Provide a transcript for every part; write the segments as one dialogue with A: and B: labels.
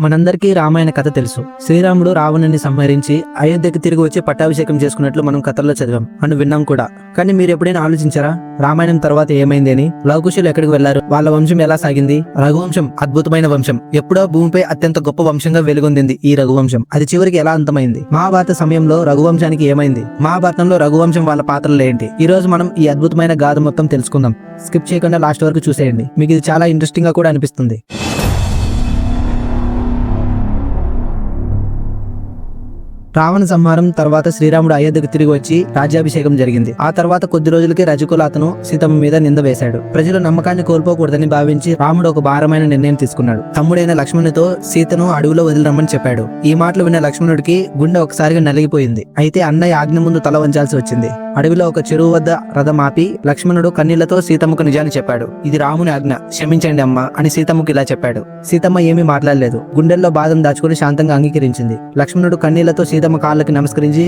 A: మనందరికీ రామాయణ కథ తెలుసు. శ్రీరాముడు రావణుని సంహరించి అయోధ్యకి తిరిగి వచ్చి పట్టాభిషేకం చేసుకున్నట్లు మనం కథల్లో చదివాం అని విన్నాం కూడా. కానీ మీరు ఎప్పుడైనా ఆలోచించారా రామాయణం తర్వాత ఏమైంది అని? లవకుశులు ఎక్కడికి వెళ్లారు? వాళ్ళ వంశం ఎలా సాగింది? రఘువంశం అద్భుతమైన వంశం. ఎప్పుడో భూమిపై అత్యంత గొప్ప వంశంగా వెలుగొందింది ఈ రఘువంశం. అది చివరికి ఎలా అంతమైంది? మహాభారత సమయంలో రఘువంశానికి ఏమైంది? మహాభారతంలో రఘువంశం వాళ్ళ పాత్రలు ఏంటి? ఈ రోజు మనం ఈ అద్భుతమైన గాథ మొత్తం తెలుసుకుందాం. స్కిప్ చేయకుండా లాస్ట్ వరకు చూసేయండి. మీకు ఇది చాలా ఇంట్రెస్టింగ్ గా కూడా అనిపిస్తుంది. రావణ సంహారం తర్వాత శ్రీరాముడు అయోధ్యకు తిరిగి వచ్చి రాజ్యాభిషేకం జరిగింది. ఆ తర్వాత కొద్ది రోజులకి రజకుల అతను సీతమ్మ మీద నింద వేశాడు. ప్రజలు నమ్మకాన్ని కోల్పోకూడదని భావించి రాముడు ఒక భారమైన నిర్ణయం తీసుకున్నాడు. తమ్ముడైన లక్ష్మణునితో సీతను అడవిలో వదిలిరమ్మని చెప్పాడు. ఈ మాటలు విన్న లక్ష్మణుడికి గుండె ఒకసారిగా నలిగిపోయింది. అయితే అన్నయ్య ఆజ్ఞ ముందు తల వంచాల్సి వచ్చింది. అడవిలో ఒక చెరువు వద్ద రథం ఆపి లక్ష్మణుడు కన్నీళ్లతో సీతమ్మకు నిజాన్ని చెప్పాడు. ఇది రాముని ఆజ్ఞ, క్షమించండి అమ్మా అని సీతమ్మకు ఇలా చెప్పాడు. సీతమ్మ ఏమీ మాట్లాడలేదు. గుండెల్లో బాధను దాచుకుని శాంతంగా అంగీకరించింది. లక్ష్మణుడు కన్నీళ్లతో సీతమ్మ కాళ్ళకి నమస్కరించి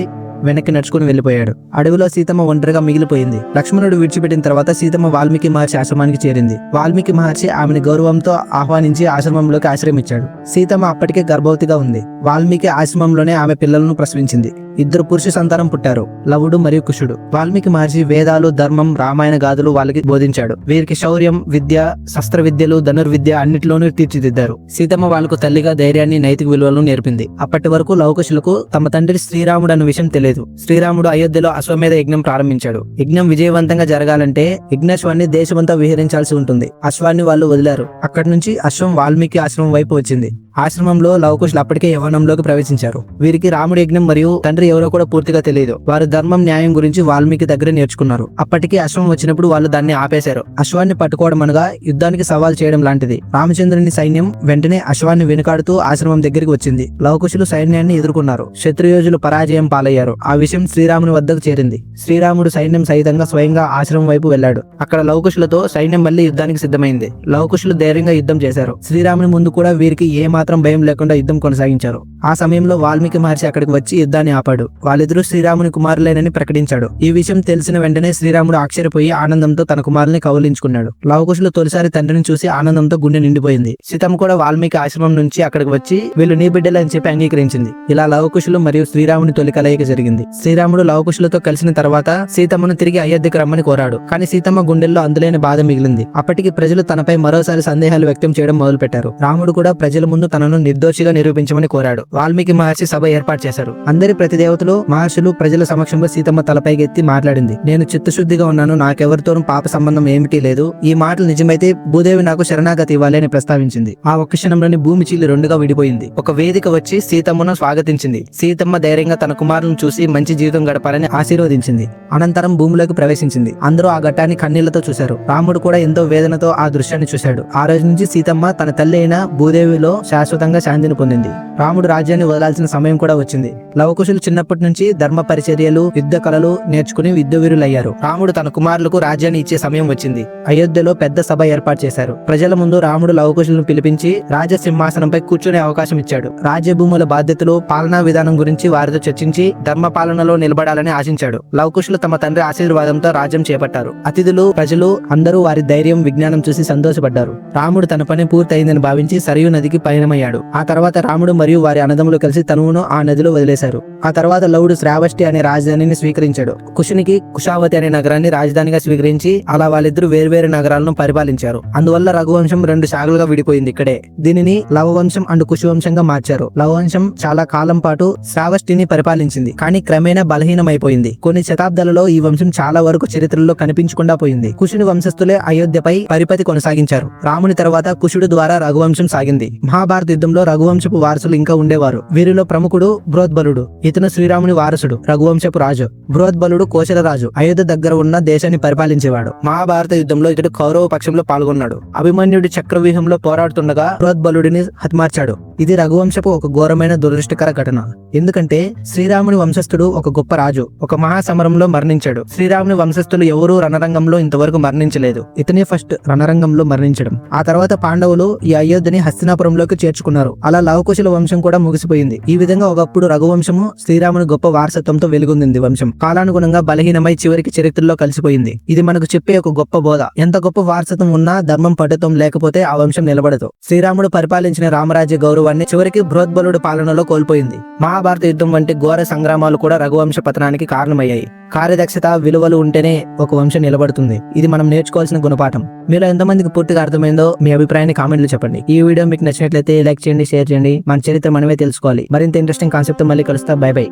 A: వెనక్కి నడుచుకుని వెళ్లిపోయాడు. అడవిలో సీతమ్మ ఒంటరిగా మిగిలిపోయింది. లక్ష్మణుడు విడిచిపెట్టిన తర్వాత సీతమ్మ వాల్మీకి మహర్షి ఆశ్రమానికి చేరింది. వాల్మీకి మహర్షి ఆమెను గౌరవంతో ఆహ్వానించి ఆశ్రమంలోకి ఆశ్రమించాడు. సీతమ్మ అప్పటికే గర్భవతిగా ఉంది. వాల్మీకి ఆశ్రమంలోనే ఆమె పిల్లలను ప్రసవించింది. ఇద్దరు పురుష సంతానం పుట్టారు, లవుడు మరియు కుషుడు. వాల్మీకి మహర్షి వేదాలు, ధర్మం, రామాయణ గాథలు వాళ్ళకి బోధించాడు. వీరికి శౌర్యం, విద్య, శస్త్ర విద్యలు, ధనుర్విద్య అన్నిటిలోనూ తీర్చిదిద్దారు. సీతమ్మ వాళ్లకు తల్లిగా ధైర్యాన్ని, నైతిక విలువలను నేర్పింది. అప్పటి వరకు లవకుశులకు తమ తండ్రి శ్రీరాముడు అన్న విషయం తెలియదు. శ్రీరాముడు అయోధ్యలో అశ్వమేధ యజ్ఞం ప్రారంభించాడు. యజ్ఞం విజయవంతంగా జరగాలంటే యజ్ఞాశ్వాన్ని దేశమంతా విహరించాల్సి ఉంటుంది. అశ్వాన్ని వాళ్ళు వదిలారు. అక్కడి నుంచి అశ్వం వాల్మీకి ఆశ్రమం వైపు వచ్చింది. ఆశ్రమంలో లవకుశులు అప్పటికే యవ్వనంలోకి ప్రవేశించారు. వీరికి రాముడి యజ్ఞం మరియు తండ్రి ఎవరో కూడా పూర్తిగా తెలియదు. వారు ధర్మం, న్యాయం గురించి వాల్మీకి దగ్గర నేర్చుకున్నారు. అప్పటికే అశ్వం వచ్చినప్పుడు వాళ్ళు దాన్ని ఆపేశారు. అశ్వాన్ని పట్టుకోవడం అనగా యుద్ధానికి సవాల్ చేయడం లాంటిది. రామచంద్రుని సైన్యం వెంటనే అశ్వాన్ని వెనుకాడుతూ ఆశ్రమం దగ్గరికి వచ్చింది. లవకుశులు సైన్యాన్ని ఎదుర్కొన్నారు. శత్రుయోధులు పరాజయం పాలయ్యారు. ఆ విషయం శ్రీరాముని వద్దకు చేరింది. శ్రీరాముడు సైన్యం సహితంగా స్వయంగా ఆశ్రమం వైపు వెళ్లాడు. అక్కడ లవకుశులతో సైన్యం మళ్లీ యుద్ధానికి సిద్ధమైంది. లవకుశులు ధైర్యంగా యుద్ధం చేశారు. శ్రీరాముని ముందు కూడా వీరికి ఏమాత్రం భయం లేకుండా యుద్ధం కొనసాగించారు. ఆ సమయంలో వాల్మీకి మహర్షి అక్కడికి వచ్చి యుద్ధాన్ని ఆపాడు. వాళ్ళిద్దరూ శ్రీరాముని కుమారులేనని ప్రకటించాడు. ఈ విషయం తెలిసిన వెంటనే శ్రీరాముడు ఆశ్చర్యపోయి ఆనందంతో తన కుమారుని కౌలించుకున్నాడు. లవకుశులు తొలిసారి తండ్రిని చూసి ఆనందంతో గుండె నిండిపోయింది. సీతమ్మ కూడా వాల్మీకి ఆశ్రమం నుంచి అక్కడికి వచ్చి వీళ్ళు నీ బిడ్డలు అని చెప్పి అంగీకరించింది. ఇలా లవకుశులు మరియు శ్రీరాముని తొలి కలయిక జరిగింది. శ్రీరాముడు లవకుశులతో కలిసిన తర్వాత సీతమ్మను తిరిగి అయోధ్యకు రమ్మని కోరాడు. కానీ సీతమ్మ గుండెల్లో అందులేని బాధ మిగిలింది. అప్పటికి ప్రజలు తనపై మరోసారి సందేహాలు వ్యక్తం చేయడం మొదలుపెట్టారు. రాముడు కూడా ప్రజల ముందు తనను నిర్దోషిగా నిరూపించమని కోరాడు. వాల్మీకి మహర్షి సభ ఏర్పాటు చేశారు. అందరి ప్రతిదేవతలు, మహర్షులు ప్రజల సమక్షంలో సీతమ్మ తలపైకి ఎత్తి మాట్లాడింది. నేను చిత్తశుద్ధిగా ఉన్నాను, నాకెవరితోనూ పాప సంబంధం ఏమిటి లేదు. ఈ మాటలు నిజమైతే భూదేవి నాకు శరణాగతి ఇవ్వాలి అని ప్రస్తావించింది. ఆ ఒక్క క్షణంలోని భూమి చీలి రెండుగా విడిపోయింది. ఒక వేదిక వచ్చి సీతమ్మను స్వాగతించింది. సీతమ్మ ధైర్యంగా తన కుమారులను చూసి మంచి జీవితం గడపాలని ఆశీర్వదించింది. అనంతరం భూమిలోకి ప్రవేశించింది. అందరూ ఆ ఘట్టాన్ని కన్నీళ్లతో చూశారు. రాముడు కూడా ఎంతో వేదనతో ఆ దృశ్యాన్ని చూశాడు. ఆ రోజు నుంచి సీతమ్మ తన తల్లి అయిన భూదేవిలో శాశ్వతంగా శాంతిని పొందింది. రాముడు రాజ్యాన్ని వదలాల్సిన సమయం కూడా వచ్చింది. లవకుశులు చిన్నప్పటి నుంచి ధర్మ పరిచర్యలు, యుద్ధ కళలు నేర్చుకుని యుద్ధవీరులయ్యారు. రాముడు తన కుమారులకు రాజ్యాన్ని ఇచ్చే సమయం వచ్చింది. అయోధ్యలో పెద్ద సభ ఏర్పాటు చేశారు. ప్రజల ముందు రాముడు లవకుశులను పిలిపించి రాజసింహాసనంపై కూర్చునే అవకాశం ఇచ్చాడు. రాజ్య భూముల బాధ్యతలు, పాలనా విధానం గురించి వారితో చర్చించి ధర్మ పాలనలో నిలబడాలని ఆశించాడు. లవకుశులు తమ తండ్రి ఆశీర్వాదంతో రాజ్యం చేపట్టారు. అతిథులు, ప్రజలు అందరూ వారి ధైర్యం, విజ్ఞానం చూసి సంతోషపడ్డారు. రాముడు తన పని పూర్తయిందని భావించి సరియు నదికి పయనమయ్యాడు. ఆ తర్వాత రాముడు మరియు వారి అన్నదమ్ములు కలిసి తనువును ఆ నదిలో వదిలేశారు. ఆ తర్వాత లవుడు శ్రావష్టి అనే రాజధానిని స్వీకరించాడు. కుశునికి కుశావతి అనే నగరాన్ని రాజధానిగా స్వీకరించి అలా వాళ్ళిద్దరూ వేర్వేరు నగరాలను పరిపాలించారు. అందువల్ల రఘువంశం రెండు శాఖలుగా విడిపోయింది. ఇక్కడే దీనిని లవవంశం అండ్ కుశవంశంగా మార్చారు. లవవంశం చాలా కాలం పాటు శ్రావష్టిని పరిపాలించింది, కానీ క్రమేణా బలహీనమైపోయింది. కొన్ని శతాబ్దాలలో ఈ వంశం చాలా వరకు చరిత్రలో కనిపించకుండా పోయింది. కుశుని వంశస్థులే అయోధ్యపై పరిపతి కొనసాగించారు. రాముని తర్వాత కుశుడు ద్వారా రఘువంశం సాగింది. మహాభారత యుద్ధంలో రఘువంశపు వారసులు ఇంకా ఉండేవారు. వీరిలో ప్రముఖుడు బృహద్బలుడు. ఇతను శ్రీరాముని వారసుడు, రఘువంశపు రాజు. బృహద్బలుడు కోశల రాజు, అయోధ్య దగ్గర ఉన్న దేశాన్ని పరిపాలించేవాడు. మహాభారత యుద్ధంలో ఇతడు కౌరవ పక్షంలో పాల్గొన్నాడు. అభిమన్యుడి చక్రవ్యూహంలో పోరాడుతుండగా బృహద్బలుడిని హతమార్చాడు. ఇది రఘువంశపు ఒక ఘోరమైన దురదృష్టకర ఘటన. ఎందుకంటే శ్రీరాముని వంశస్థుడు ఒక గొప్ప రాజు ఒక మహాసమరంలో మరణించాడు. శ్రీరాముని వంశస్థులు ఎవరూ రణరంగంలో ఇంతవరకు మరణించలేదు. ఇతనే ఫస్ట్ రణరంగంలో మరణించడం. ఆ తర్వాత పాండవులు ఈ అయోధ్యని హస్తినాపురంలోకి చేర్చుకున్నారు. అలా లవకుశుల వంశం కూడా ముగిసిపోయింది. ఈ విధంగా ఒకప్పుడు రఘువంశము శ్రీరాముని గొప్ప వారసత్వంతో వెలుగొందింది. వంశం కాలానుగుణంగా బలహీనమై చివరికి చరిత్రలో కలిసిపోయింది. ఇది మనకు చెప్పే ఒక గొప్ప బోధ. ఎంత గొప్ప వారసత్వం ఉన్నా ధర్మం పట్టుత్వం లేకపోతే ఆ వంశం నిలబడదు. శ్రీరాముడు పరిపాలించిన రామరాజ్య గౌరవం గౌరవాన్ని చివరికి బృహద్బలుడి పాలనలో కోల్పోయింది. మహాభారత యుద్ధం వంటి ఘోర సంగ్రామాలు కూడా రఘువంశ పతనానికి కారణమయ్యాయి. కార్యదక్షత, విలువలు ఉంటేనే ఒక వంశం నిలబడుతుంది. ఇది మనం నేర్చుకోవాల్సిన గుణపాఠం. మీలో ఎంతమందికి పూర్తిగా అర్థమైందో మీ అభిప్రాయాన్ని కామెంట్లు చెప్పండి. ఈ వీడియో మీకు నచ్చినట్లయితే లైక్ చేయండి, షేర్ చేయండి. మన చరిత్ర మనమే తెలుసుకోవాలి. మరింత ఇంట్రెస్టింగ్ కాన్సెప్ట్ మళ్ళీ కలుస్తా. By by.